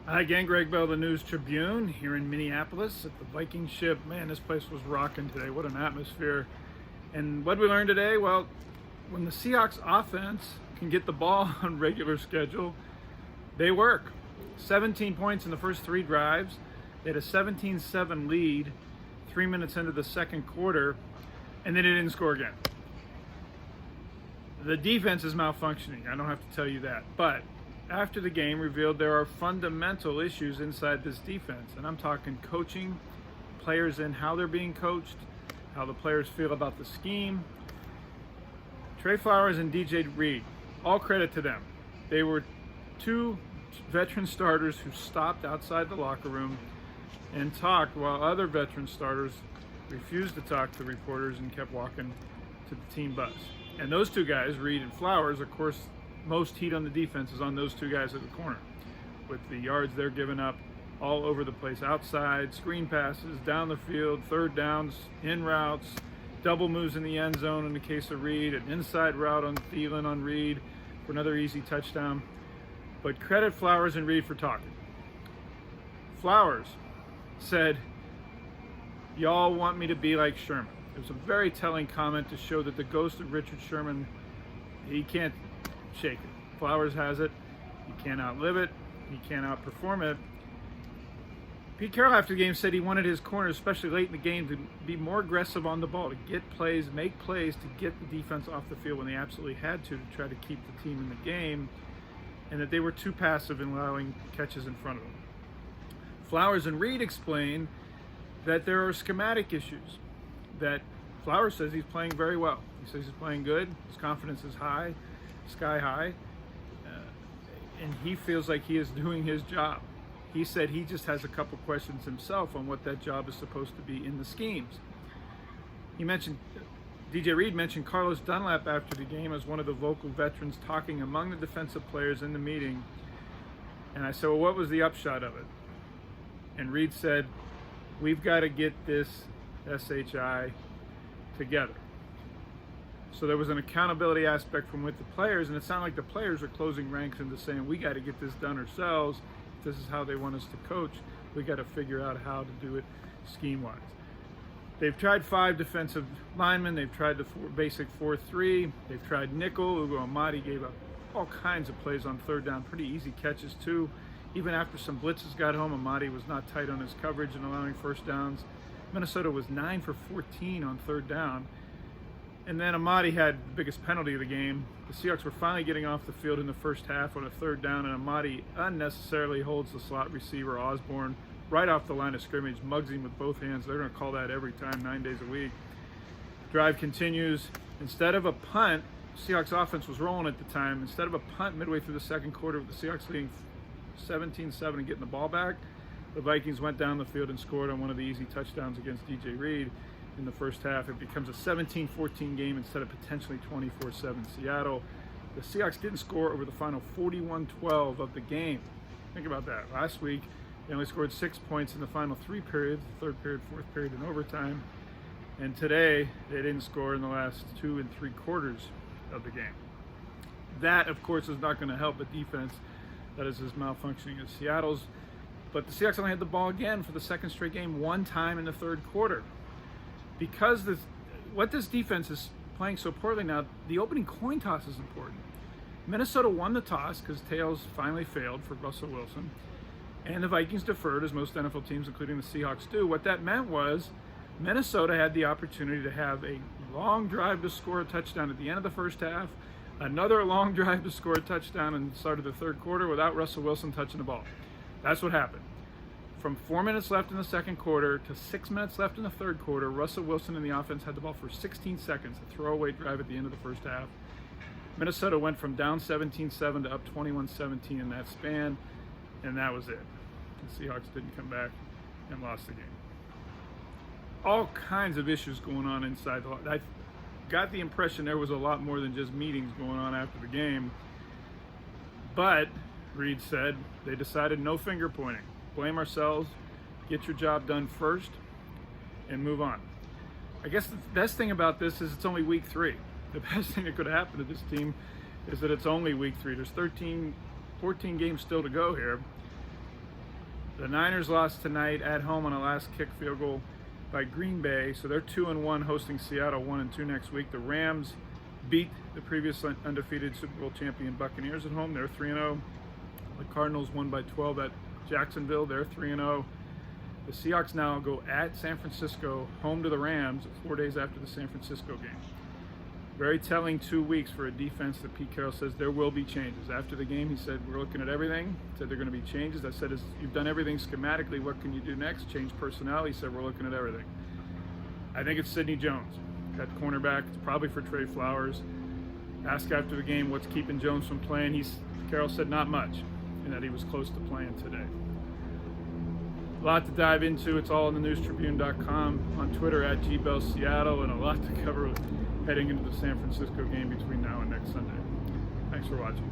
Hi again, Gregg, the News Tribune here in Minneapolis at the Viking ship. Man, this place was rocking today. What an atmosphere. And what we learned today? Well, when the Seahawks offense can get the ball on regular schedule, they work. 17 points in the first three drives. They had a 17-7 lead 3 minutes into the second quarter, and then they didn't score again. The defense is malfunctioning. I don't have to tell you that. But after the game revealed there are fundamental issues inside this defense. And I'm talking coaching, players and how they're being coached, how the players feel about the scheme. Trey Flowers and DJ Reed, all credit to them. They were two veteran starters who stopped outside the locker room and talked while other veteran starters refused to talk to reporters and kept walking to the team bus. And those two guys, Reed and Flowers, of course, most heat on the defense is on those two guys at the corner, with the yards they're giving up all over the place, outside, screen passes, down the field, third downs, in routes, double moves in the end zone in the case of Reed, an inside route on Thielen on Reed for another easy touchdown. But credit Flowers and Reed for talking. Flowers said, "Y'all want me to be like Sherman." It was a very telling comment to show that the ghost of Richard Sherman, he can't shake it. Flowers has it. You can't outlive it. You can't outperform it. Pete Carroll after the game said he wanted his corners, especially late in the game, to be more aggressive on the ball, to get plays, make plays, to get the defense off the field when they absolutely had to try to keep the team in the game, and that they were too passive in allowing catches in front of them. Flowers and Reed explained that there are schematic issues, that Flowers says he's playing very well. He says he's playing good. His confidence is high, sky high, and he feels like he is doing his job. He said he just has a couple questions himself on what that job is supposed to be in the schemes. He mentioned, DJ Reed mentioned Carlos Dunlap after the game as one of the vocal veterans talking among the defensive players in the meeting. And I said, well, what was the upshot of it? And Reed said, we've got to get this SHI together. So there was an accountability aspect from with the players, and it sounded like the players are closing ranks into saying, we got to get this done ourselves. If this is how they want us to coach, we got to figure out how to do it scheme-wise. They've tried 5 defensive linemen. They've tried the basic 4-3. They've tried nickel. Ugo Amadi gave up all kinds of plays on third down, pretty easy catches too. Even after some blitzes got home, Amadi was not tight on his coverage and allowing first downs. Minnesota was 9 for 14 on third down. And then Amadi had the biggest penalty of the game. The Seahawks were finally getting off the field in the first half on a third down, and Amadi unnecessarily holds the slot receiver, Osborne, right off the line of scrimmage, mugs him with both hands. They're going to call that every time, 9 days a week. Drive continues. Instead of a punt, Seahawks offense was rolling at the time. Instead of a punt midway through the second quarter with the Seahawks leading 17-7 and getting the ball back, the Vikings went down the field and scored on one of the easy touchdowns against DJ Reed. In the first half, it becomes a 17-14 game instead of potentially 24-7 Seattle. The Seahawks didn't score over the final 41-12 of the game. Think about that. Last week, they only scored 6 points in the final 3 periods, third period, fourth period, and overtime. And today, they didn't score in the last 2 3/4 of the game. That, of course, is not going to help a defense that is as malfunctioning as Seattle's. But the Seahawks only had the ball again for the second straight game, one time in the third quarter. Because what this defense is playing so poorly now, the opening coin toss is important. Minnesota won the toss because tails finally failed for Russell Wilson, and the Vikings deferred, as most NFL teams, including the Seahawks, do. What that meant was Minnesota had the opportunity to have a long drive to score a touchdown at the end of the first half, another long drive to score a touchdown in the start of the third quarter without Russell Wilson touching the ball. That's what happened. From 4 minutes left in the second quarter to 6 minutes left in the third quarter, Russell Wilson and the offense had the ball for 16 seconds, a throwaway drive at the end of the first half. Minnesota went from down 17-7 to up 21-17 in that span, and that was it. The Seahawks didn't come back and lost the game. All kinds of issues going on inside the locker. I got the impression there was a lot more than just meetings going on after the game. But, Reed said, they decided no finger pointing. Blame ourselves, get your job done first, and move on. I guess the best thing about this is it's only week 3. The best thing that could happen to this team is that it's only week 3. There's 14 games still to go here. The Niners lost tonight at home on a last kick field goal by Green Bay, so they're 2-1, hosting Seattle 1-2 next week. The Rams beat the previous undefeated Super Bowl champion Buccaneers at home. They're 3-0. The Cardinals won by 12 at Jacksonville. They're 3-0. The Seahawks now go at San Francisco, home to the Rams, 4 days after the San Francisco game. Very telling 2 weeks for a defense that Pete Carroll says there will be changes. After the game, he said, we're looking at everything. He said there are going to be changes. I said, you've done everything schematically. What can you do next? Change personnel. He said, we're looking at everything. I think it's Sidney Jones at cornerback. It's probably for Trey Flowers. Asked after the game what's keeping Jones from playing. Carroll said not much, and that he was close to playing today. A lot to dive into. It's all on the newstribune.com, on Twitter at GBellSeattle, and a lot to cover heading into the San Francisco game between now and next Sunday. Thanks for watching.